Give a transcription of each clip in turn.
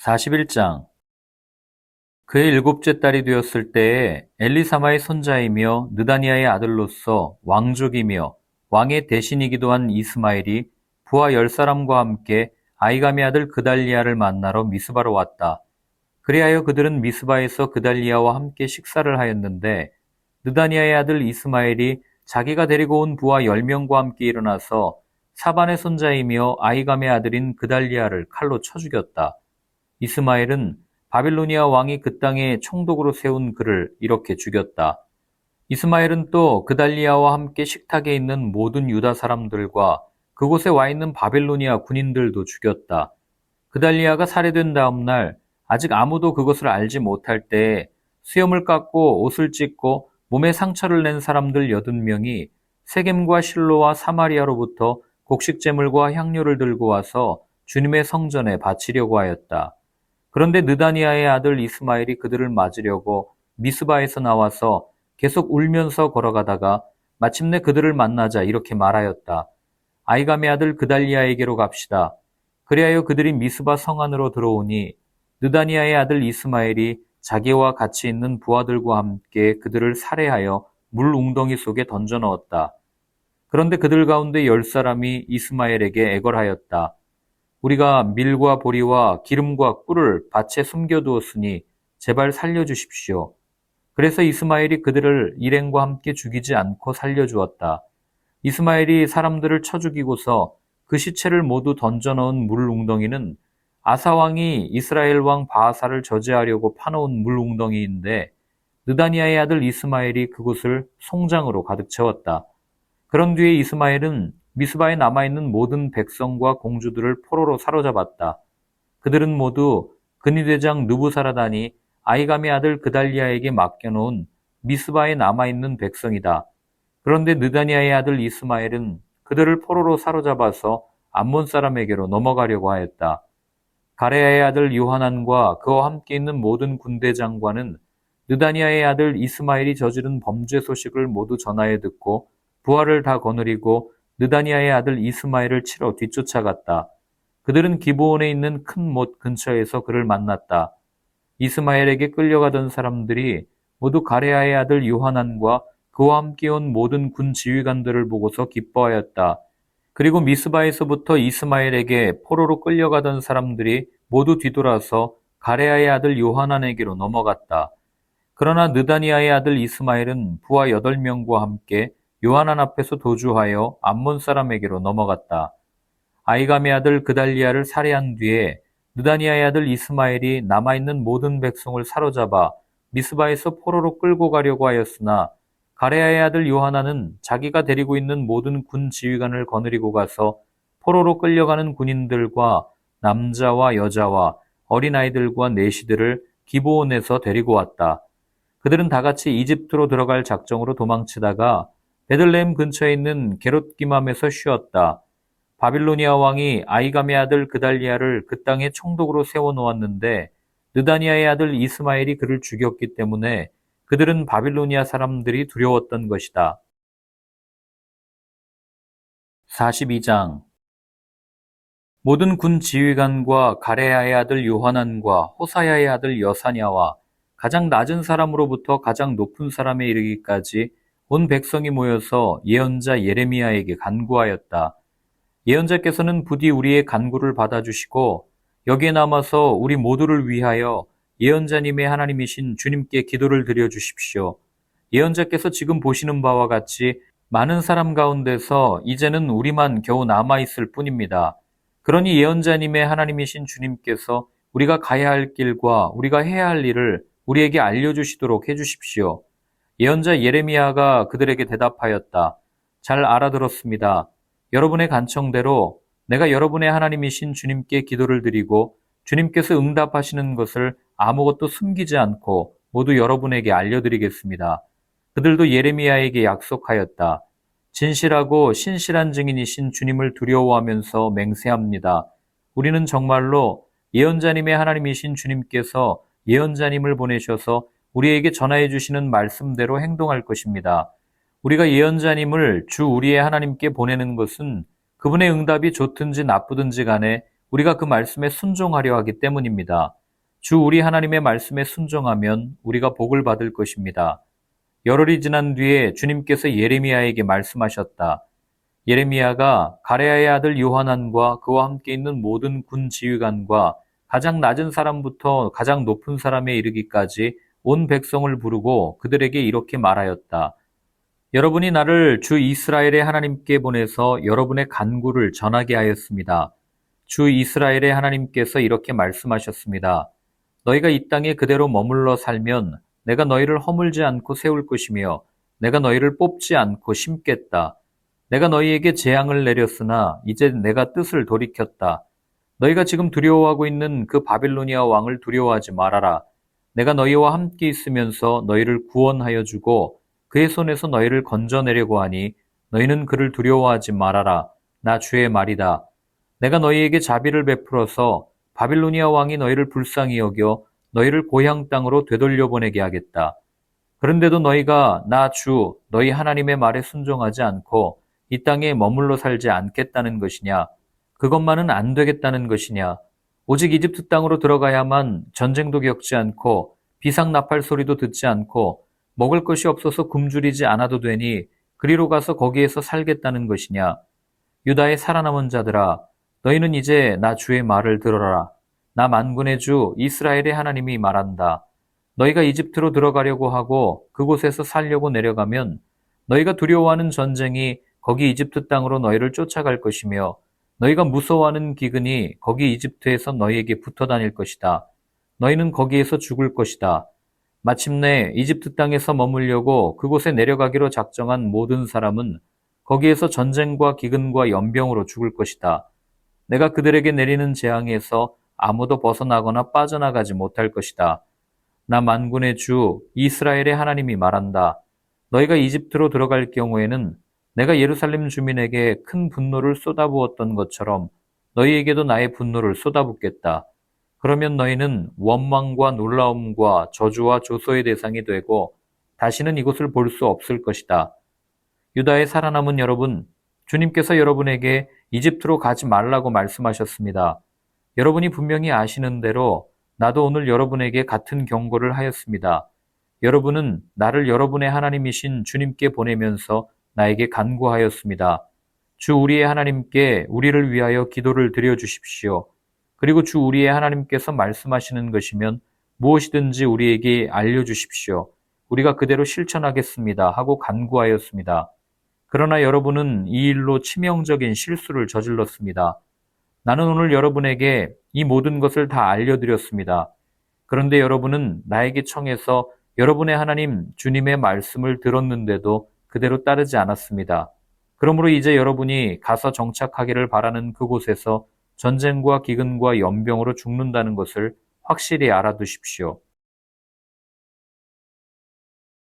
41장. 그의 일곱째 딸이 되었을 때에 엘리사마의 손자이며 느다니아의 아들로서 왕족이며 왕의 대신이기도 한 이스마엘이 부하 10사람과 함께 아히감의 아들 그달리아를 만나러 미스바로 왔다. 그리하여 그들은 미스바에서 그달리아와 함께 식사를 하였는데 느다니아의 아들 이스마엘이 자기가 데리고 온 부하 10명과 함께 일어나서 사반의 손자이며 아히감의 아들인 그달리아를 칼로 쳐 죽였다. 이스마엘은 바빌로니아 왕이 그 땅에 총독으로 세운 그를 이렇게 죽였다. 이스마엘은 또 그달리아와 함께 식탁에 있는 모든 유다 사람들과 그곳에 와 있는 바빌로니아 군인들도 죽였다. 그달리아가 살해된 다음 날 아직 아무도 그것을 알지 못할 때에 수염을 깎고 옷을 찢고 몸에 상처를 낸 사람들 80명이 세겜과 실로와 사마리아로부터 곡식제물과 향료를 들고 와서 주님의 성전에 바치려고 하였다. 그런데 느다니아의 아들 이스마엘이 그들을 맞으려고 미스바에서 나와서 계속 울면서 걸어가다가 마침내 그들을 만나자 이렇게 말하였다. 아히감의 아들 그달리아에게로 갑시다. 그리하여 그들이 미스바 성 안으로 들어오니 느다니아의 아들 이스마엘이 자기와 같이 있는 부하들과 함께 그들을 살해하여 물 웅덩이 속에 던져 넣었다. 그런데 그들 가운데 10사람이 이스마엘에게 애걸하였다. 우리가 밀과 보리와 기름과 꿀을 밭에 숨겨두었으니 제발 살려주십시오. 그래서 이스마엘이 그들을 일행과 함께 죽이지 않고 살려주었다. 이스마엘이 사람들을 쳐 죽이고서 그 시체를 모두 던져넣은 물 웅덩이는 아사왕이 이스라엘 왕 바하사를 저지하려고 파놓은 물 웅덩이인데 느다니아의 아들 이스마엘이 그곳을 송장으로 가득 채웠다. 그런 뒤에 이스마엘은 미스바에 남아있는 모든 백성과 공주들을 포로로 사로잡았다. 그들은 모두 근위대장 느부사라단이 아히감의 아들 그달리아에게 맡겨놓은 미스바에 남아있는 백성이다. 그런데 느다니아의 아들 이스마엘은 그들을 포로로 사로잡아서 암몬 사람에게로 넘어가려고 하였다. 가레야의 아들 요하난과 그와 함께 있는 모든 군대 장관은 느다니아의 아들 이스마엘이 저지른 범죄 소식을 모두 전하여 듣고 부하를 다 거느리고 느다니아의 아들 이스마엘을 치러 뒤쫓아갔다. 그들은 기브온에 있는 큰 못 근처에서 그를 만났다. 이스마엘에게 끌려가던 사람들이 모두 가레야의 아들 요하난과 그와 함께 온 모든 군 지휘관들을 보고서 기뻐하였다. 그리고 미스바에서부터 이스마엘에게 포로로 끌려가던 사람들이 모두 뒤돌아서 가레야의 아들 요하난에게로 넘어갔다. 그러나 느다니아의 아들 이스마엘은 부하 8명과 함께 요하난 앞에서 도주하여 암몬 사람에게로 넘어갔다. 아히감의 아들 그달리아를 살해한 뒤에 느다니아의 아들 이스마엘이 남아있는 모든 백성을 사로잡아 미스바에서 포로로 끌고 가려고 하였으나 가레야의 아들 요하나는 자기가 데리고 있는 모든 군 지휘관을 거느리고 가서 포로로 끌려가는 군인들과 남자와 여자와 어린아이들과 내시들을 기브온에서 데리고 왔다. 그들은 다 같이 이집트로 들어갈 작정으로 도망치다가 베들레헴 근처에 있는 게롯기맘에서 쉬었다. 바빌로니아 왕이 아히감의 아들 그달리아를 그 땅에 총독으로 세워놓았는데 느다니아의 아들 이스마엘이 그를 죽였기 때문에 그들은 바빌로니아 사람들이 두려웠던 것이다. 42장. 모든 군 지휘관과 가레야의 아들 요하난과 호사야의 아들 여사냐와 가장 낮은 사람으로부터 가장 높은 사람에 이르기까지 온 백성이 모여서 예언자 예레미야에게 간구하였다. 예언자께서는 부디 우리의 간구를 받아주시고 여기에 남아서 우리 모두를 위하여 예언자님의 하나님이신 주님께 기도를 드려주십시오. 예언자께서 지금 보시는 바와 같이 많은 사람 가운데서 이제는 우리만 겨우 남아있을 뿐입니다. 그러니 예언자님의 하나님이신 주님께서 우리가 가야 할 길과 우리가 해야 할 일을 우리에게 알려주시도록 해주십시오. 예언자 예레미야가 그들에게 대답하였다. 잘 알아들었습니다. 여러분의 간청대로 내가 여러분의 하나님이신 주님께 기도를 드리고 주님께서 응답하시는 것을 아무것도 숨기지 않고 모두 여러분에게 알려드리겠습니다. 그들도 예레미야에게 약속하였다. 진실하고 신실한 증인이신 주님을 두려워하면서 맹세합니다. 우리는 정말로 예언자님의 하나님이신 주님께서 예언자님을 보내셔서 우리에게 전하여 주시는 말씀대로 행동할 것입니다. 우리가 예언자님을 주 우리의 하나님께 보내는 것은 그분의 응답이 좋든지 나쁘든지 간에 우리가 그 말씀에 순종하려 하기 때문입니다. 주 우리 하나님의 말씀에 순종하면 우리가 복을 받을 것입니다. 열흘이 지난 뒤에 주님께서 예레미야에게 말씀하셨다. 예레미야가 가레야의 아들 요하난과 그와 함께 있는 모든 군 지휘관과 가장 낮은 사람부터 가장 높은 사람에 이르기까지 온 백성을 부르고 그들에게 이렇게 말하였다. 여러분이 나를 주 이스라엘의 하나님께 보내서 여러분의 간구를 전하게 하였습니다. 주 이스라엘의 하나님께서 이렇게 말씀하셨습니다. 너희가 이 땅에 그대로 머물러 살면 내가 너희를 허물지 않고 세울 것이며 내가 너희를 뽑지 않고 심겠다. 내가 너희에게 재앙을 내렸으나 이제 내가 뜻을 돌이켰다. 너희가 지금 두려워하고 있는 그 바빌로니아 왕을 두려워하지 말아라. 내가 너희와 함께 있으면서 너희를 구원하여 주고 그의 손에서 너희를 건져내려고 하니 너희는 그를 두려워하지 말아라. 나 주의 말이다. 내가 너희에게 자비를 베풀어서 바빌로니아 왕이 너희를 불쌍히 여겨 너희를 고향 땅으로 되돌려 보내게 하겠다. 그런데도 너희가 나 주 너희 하나님의 말에 순종하지 않고 이 땅에 머물러 살지 않겠다는 것이냐? 그것만은 안 되겠다는 것이냐? 오직 이집트 땅으로 들어가야만 전쟁도 겪지 않고 비상 나팔 소리도 듣지 않고 먹을 것이 없어서 굶주리지 않아도 되니 그리로 가서 거기에서 살겠다는 것이냐? 유다의 살아남은 자들아, 너희는 이제 나 주의 말을 들어라. 나 만군의 주 이스라엘의 하나님이 말한다. 너희가 이집트로 들어가려고 하고 그곳에서 살려고 내려가면 너희가 두려워하는 전쟁이 거기 이집트 땅으로 너희를 쫓아갈 것이며 너희가 무서워하는 기근이 거기 이집트에서 너희에게 붙어 다닐 것이다. 너희는 거기에서 죽을 것이다. 마침내 이집트 땅에서 머물려고 그곳에 내려가기로 작정한 모든 사람은 거기에서 전쟁과 기근과 연병으로 죽을 것이다. 내가 그들에게 내리는 재앙에서 아무도 벗어나거나 빠져나가지 못할 것이다. 나 만군의 주 이스라엘의 하나님이 말한다. 너희가 이집트로 들어갈 경우에는 내가 예루살렘 주민에게 큰 분노를 쏟아부었던 것처럼 너희에게도 나의 분노를 쏟아붓겠다. 그러면 너희는 원망과 놀라움과 저주와 조소의 대상이 되고 다시는 이곳을 볼 수 없을 것이다. 유다의 살아남은 여러분, 주님께서 여러분에게 이집트로 가지 말라고 말씀하셨습니다. 여러분이 분명히 아시는 대로 나도 오늘 여러분에게 같은 경고를 하였습니다. 여러분은 나를 여러분의 하나님이신 주님께 보내면서 나에게 간구하였습니다. 주 우리의 하나님께 우리를 위하여 기도를 드려주십시오. 그리고 주 우리의 하나님께서 말씀하시는 것이면 무엇이든지 우리에게 알려주십시오. 우리가 그대로 실천하겠습니다. 하고 간구하였습니다. 그러나 여러분은 이 일로 치명적인 실수를 저질렀습니다. 나는 오늘 여러분에게 이 모든 것을 다 알려드렸습니다. 그런데 여러분은 나에게 청해서 여러분의 하나님 주님의 말씀을 들었는데도 그대로 따르지 않았습니다. 그러므로 이제 여러분이 가서 정착하기를 바라는 그곳에서 전쟁과 기근과 연병으로 죽는다는 것을 확실히 알아두십시오.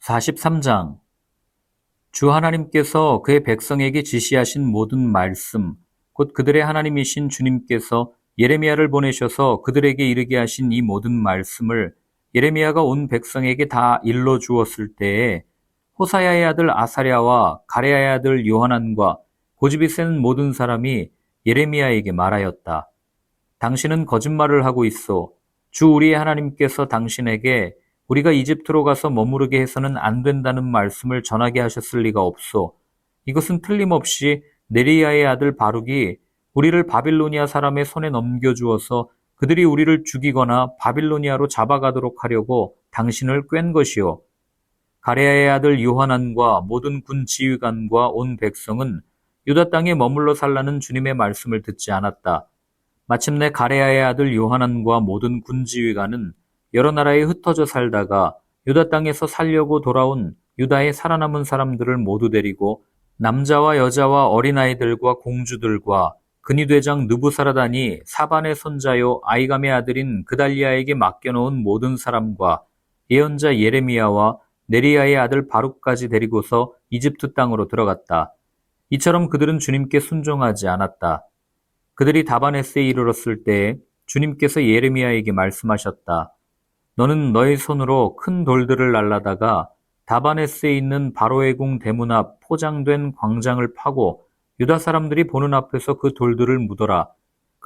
43장 주 하나님께서 그의 백성에게 지시하신 모든 말씀, 곧 그들의 하나님이신 주님께서 예레미야를 보내셔서 그들에게 이르게 하신 이 모든 말씀을 예레미야가 온 백성에게 다 일러 주었을 때에 호사야의 아들 아사랴와 가레야의 아들 요하난과 고집이 센 모든 사람이 예레미야에게 말하였다. 당신은 거짓말을 하고 있어. 주 우리의 하나님께서 당신에게 우리가 이집트로 가서 머무르게 해서는 안 된다는 말씀을 전하게 하셨을 리가 없소. 이것은 틀림없이 네리야의 아들 바룩이 우리를 바빌로니아 사람의 손에 넘겨주어서 그들이 우리를 죽이거나 바빌로니아로 잡아가도록 하려고 당신을 꿴 것이요. 가레야의 아들 요하난과 모든 군 지휘관과 온 백성은 유다 땅에 머물러 살라는 주님의 말씀을 듣지 않았다. 마침내 가레야의 아들 요하난과 모든 군 지휘관은 여러 나라에 흩어져 살다가 유다 땅에서 살려고 돌아온 유다의 살아남은 사람들을 모두 데리고 남자와 여자와 어린아이들과 공주들과 근위대장 느부사라단이 사반의 손자요 아이감의 아들인 그달리아에게 맡겨놓은 모든 사람과 예언자 예레미야와 네리야의 아들 바룩까지 데리고서 이집트 땅으로 들어갔다. 이처럼 그들은 주님께 순종하지 않았다. 그들이 다바네스에 이르렀을 때에 주님께서 예레미야에게 말씀하셨다. 너는 너의 손으로 큰 돌들을 날라다가 다바네스에 있는 바로의 궁 대문 앞 포장된 광장을 파고 유다 사람들이 보는 앞에서 그 돌들을 묻어라.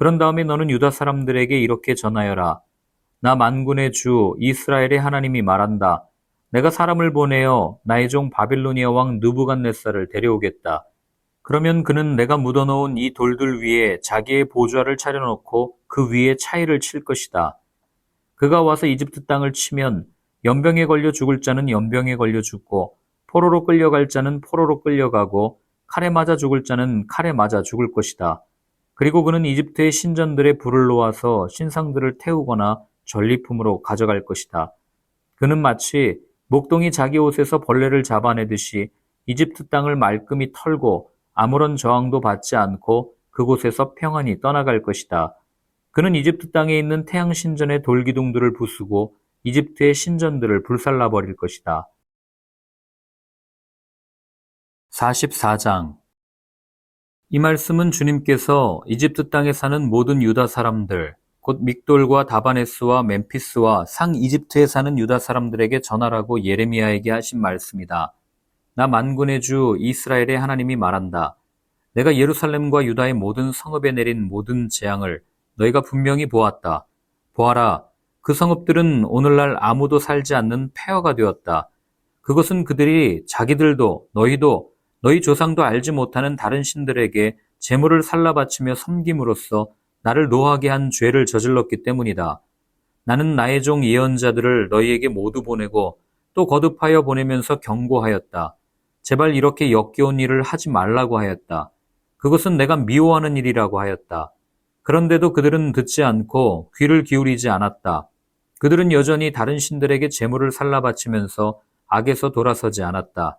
그런 다음에 너는 유다 사람들에게 이렇게 전하여라. 나 만군의 주 이스라엘의 하나님이 말한다. 내가 사람을 보내어 나의 종 바빌로니아 왕 느부갓네살을 데려오겠다. 그러면 그는 내가 묻어놓은 이 돌들 위에 자기의 보좌를 차려놓고 그 위에 차이를 칠 것이다. 그가 와서 이집트 땅을 치면 연병에 걸려 죽을 자는 연병에 걸려 죽고 포로로 끌려갈 자는 포로로 끌려가고 칼에 맞아 죽을 자는 칼에 맞아 죽을 것이다. 그리고 그는 이집트의 신전들의 불을 놓아서 신상들을 태우거나 전리품으로 가져갈 것이다. 그는 마치 목동이 자기 옷에서 벌레를 잡아내듯이 이집트 땅을 말끔히 털고 아무런 저항도 받지 않고 그곳에서 평안히 떠나갈 것이다. 그는 이집트 땅에 있는 태양 신전의 돌기둥들을 부수고 이집트의 신전들을 불살라버릴 것이다. 44장 이 말씀은 주님께서 이집트 땅에 사는 모든 유다 사람들, 곧 믹돌과 다바네스와 멤피스와 상 이집트에 사는 유다 사람들에게 전하라고 예레미야에게 하신 말씀이다. 나 만군의 주 이스라엘의 하나님이 말한다. 내가 예루살렘과 유다의 모든 성읍에 내린 모든 재앙을 너희가 분명히 보았다. 보아라, 그 성읍들은 오늘날 아무도 살지 않는 폐허가 되었다. 그것은 그들이 자기들도 너희도 너희 조상도 알지 못하는 다른 신들에게 제물을 살라 바치며 섬김으로써 나를 노하게 한 죄를 저질렀기 때문이다. 나는 나의 종 예언자들을 너희에게 모두 보내고 또 거듭하여 보내면서 경고하였다. 제발 이렇게 역겨운 일을 하지 말라고 하였다. 그것은 내가 미워하는 일이라고 하였다. 그런데도 그들은 듣지 않고 귀를 기울이지 않았다. 그들은 여전히 다른 신들에게 제물을 살라 바치면서 악에서 돌아서지 않았다.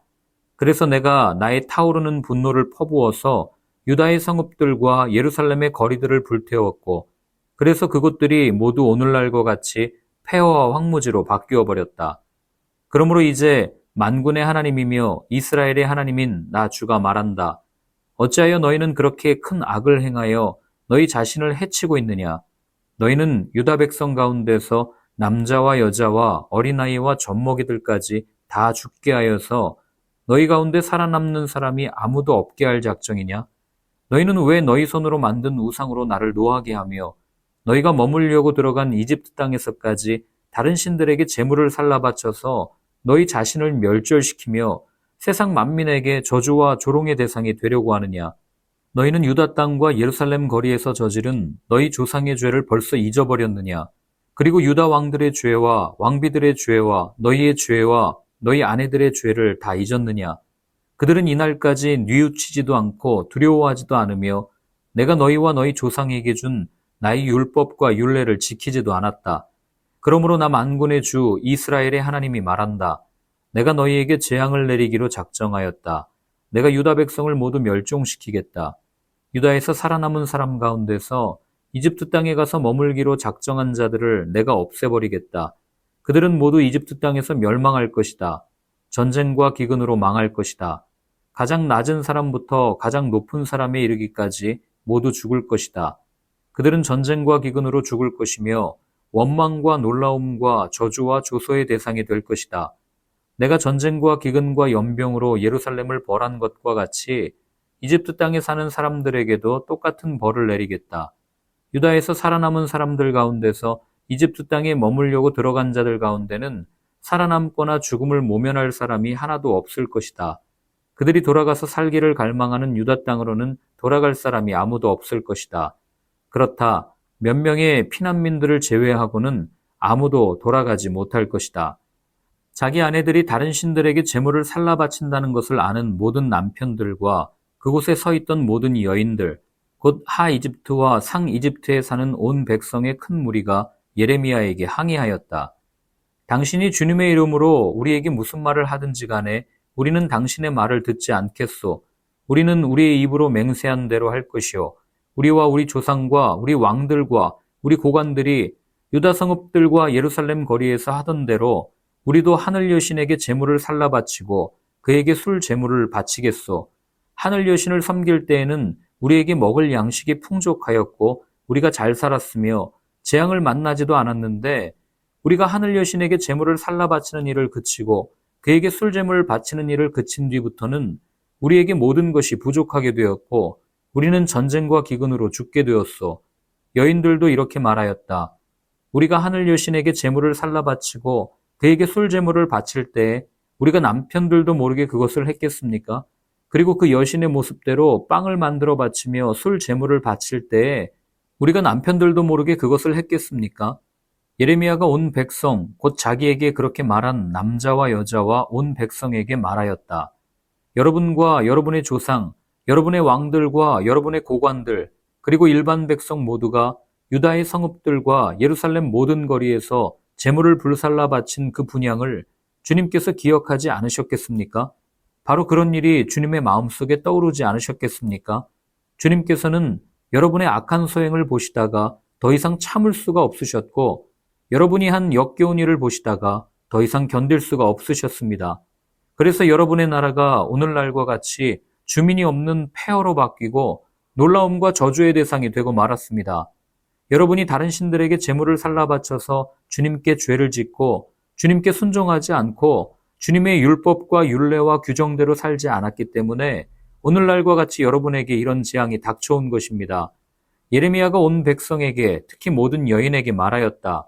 그래서 내가 나의 타오르는 분노를 퍼부어서 유다의 성읍들과 예루살렘의 거리들을 불태웠고, 그래서 그곳들이 모두 오늘날과 같이 폐허와 황무지로 바뀌어 버렸다. 그러므로 이제 만군의 하나님이며 이스라엘의 하나님인 나 주가 말한다. 어찌하여 너희는 그렇게 큰 악을 행하여 너희 자신을 해치고 있느냐? 너희는 유다 백성 가운데서 남자와 여자와 어린아이와 젖먹이들까지 다 죽게 하여서 너희 가운데 살아남는 사람이 아무도 없게 할 작정이냐? 너희는 왜 너희 손으로 만든 우상으로 나를 노하게 하며 너희가 머물려고 들어간 이집트 땅에서까지 다른 신들에게 제물을 살라 바쳐서 너희 자신을 멸절시키며 세상 만민에게 저주와 조롱의 대상이 되려고 하느냐? 너희는 유다 땅과 예루살렘 거리에서 저지른 너희 조상의 죄를 벌써 잊어버렸느냐? 그리고 유다 왕들의 죄와 왕비들의 죄와 너희의 죄와 너희 아내들의 죄를 다 잊었느냐? 그들은 이날까지 뉘우치지도 않고 두려워하지도 않으며 내가 너희와 너희 조상에게 준 나의 율법과 율례를 지키지도 않았다. 그러므로 나 만군의 주 이스라엘의 하나님이 말한다. 내가 너희에게 재앙을 내리기로 작정하였다. 내가 유다 백성을 모두 멸종시키겠다. 유다에서 살아남은 사람 가운데서 이집트 땅에 가서 머물기로 작정한 자들을 내가 없애버리겠다. 그들은 모두 이집트 땅에서 멸망할 것이다. 전쟁과 기근으로 망할 것이다. 가장 낮은 사람부터 가장 높은 사람에 이르기까지 모두 죽을 것이다. 그들은 전쟁과 기근으로 죽을 것이며 원망과 놀라움과 저주와 조소의 대상이 될 것이다. 내가 전쟁과 기근과 연병으로 예루살렘을 벌한 것과 같이 이집트 땅에 사는 사람들에게도 똑같은 벌을 내리겠다. 유다에서 살아남은 사람들 가운데서 이집트 땅에 머물려고 들어간 자들 가운데는 살아남거나 죽음을 모면할 사람이 하나도 없을 것이다. 그들이 돌아가서 살기를 갈망하는 유다 땅으로는 돌아갈 사람이 아무도 없을 것이다. 그렇다. 몇 명의 피난민들을 제외하고는 아무도 돌아가지 못할 것이다. 자기 아내들이 다른 신들에게 제물을 살라 바친다는 것을 아는 모든 남편들과 그곳에 서 있던 모든 여인들, 곧 하 이집트와 상 이집트에 사는 온 백성의 큰 무리가 예레미야에게 항의하였다. 당신이 주님의 이름으로 우리에게 무슨 말을 하든지 간에 우리는 당신의 말을 듣지 않겠소. 우리는 우리의 입으로 맹세한 대로 할 것이요. 우리와 우리 조상과 우리 왕들과 우리 고관들이 유다 성읍들과 예루살렘 거리에서 하던 대로 우리도 하늘 여신에게 제물을 살라 바치고 그에게 술 제물을 바치겠소. 하늘 여신을 섬길 때에는 우리에게 먹을 양식이 풍족하였고 우리가 잘 살았으며 재앙을 만나지도 않았는데 우리가 하늘 여신에게 제물을 살라 바치는 일을 그치고 그에게 술 제물을 바치는 일을 그친 뒤부터는 우리에게 모든 것이 부족하게 되었고 우리는 전쟁과 기근으로 죽게 되었소. 여인들도 이렇게 말하였다. 우리가 하늘 여신에게 제물을 살라 바치고 그에게 술 제물을 바칠 때 우리가 남편들도 모르게 그것을 했겠습니까? 그리고 그 여신의 모습대로 빵을 만들어 바치며 술 제물을 바칠 때 우리가 남편들도 모르게 그것을 했겠습니까? 예레미야가 온 백성, 곧 자기에게 그렇게 말한 남자와 여자와 온 백성에게 말하였다. 여러분과 여러분의 조상, 여러분의 왕들과 여러분의 고관들, 그리고 일반 백성 모두가 유다의 성읍들과 예루살렘 모든 거리에서 제물을 불살라 바친 그 분향을 주님께서 기억하지 않으셨겠습니까? 바로 그런 일이 주님의 마음속에 떠오르지 않으셨겠습니까? 주님께서는 여러분의 악한 소행을 보시다가 더 이상 참을 수가 없으셨고, 여러분이 한 역겨운 일을 보시다가 더 이상 견딜 수가 없으셨습니다. 그래서 여러분의 나라가 오늘날과 같이 주민이 없는 폐허로 바뀌고 놀라움과 저주의 대상이 되고 말았습니다. 여러분이 다른 신들에게 제물을 살라 바쳐서 주님께 죄를 짓고 주님께 순종하지 않고 주님의 율법과 율례와 규정대로 살지 않았기 때문에 오늘날과 같이 여러분에게 이런 재앙이 닥쳐온 것입니다. 예레미야가 온 백성에게, 특히 모든 여인에게 말하였다.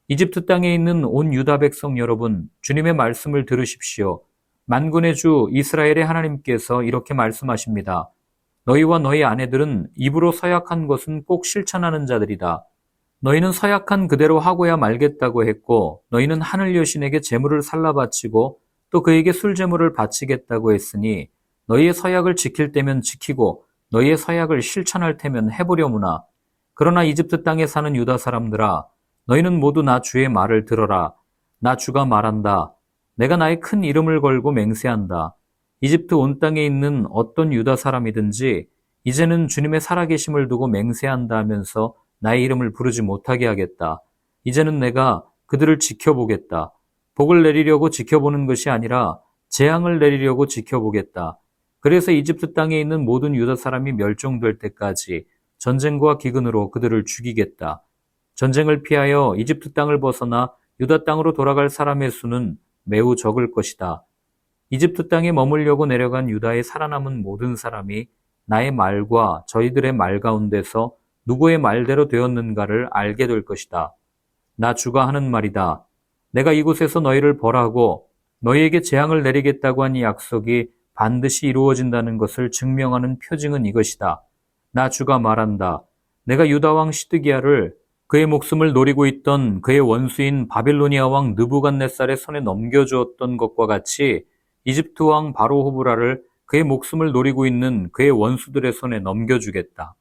이집트 땅에 있는 온 유다 백성 여러분, 주님의 말씀을 들으십시오. 만군의 주 이스라엘의 하나님께서 이렇게 말씀하십니다. 너희와 너희 아내들은 입으로 서약한 것은 꼭 실천하는 자들이다. 너희는 서약한 그대로 하고야 말겠다고 했고, 너희는 하늘 여신에게 제물을 살라 바치고 또 그에게 술 제물을 바치겠다고 했으니 너희의 서약을 지킬 때면 지키고 너희의 서약을 실천할 때면 해보려무나. 그러나 이집트 땅에 사는 유다 사람들아, 너희는 모두 나 주의 말을 들어라. 나 주가 말한다. 내가 나의 큰 이름을 걸고 맹세한다. 이집트 온 땅에 있는 어떤 유다 사람이든지 이제는 주님의 살아계심을 두고 맹세한다 하면서 나의 이름을 부르지 못하게 하겠다. 이제는 내가 그들을 지켜보겠다. 복을 내리려고 지켜보는 것이 아니라 재앙을 내리려고 지켜보겠다. 그래서 이집트 땅에 있는 모든 유다 사람이 멸종될 때까지 전쟁과 기근으로 그들을 죽이겠다. 전쟁을 피하여 이집트 땅을 벗어나 유다 땅으로 돌아갈 사람의 수는 매우 적을 것이다. 이집트 땅에 머물려고 내려간 유다에 살아남은 모든 사람이 나의 말과 저희들의 말 가운데서 누구의 말대로 되었는가를 알게 될 것이다. 나 주가 하는 말이다. 내가 이곳에서 너희를 벌하고 너희에게 재앙을 내리겠다고 한 이 약속이 반드시 이루어진다는 것을 증명하는 표징은 이것이다. 나 주가 말한다. 내가 유다 왕 시드기야를 그의 목숨을 노리고 있던 그의 원수인 바빌로니아 왕 느부갓네살의 손에 넘겨주었던 것과 같이 이집트 왕 바로 호브라를 그의 목숨을 노리고 있는 그의 원수들의 손에 넘겨주겠다.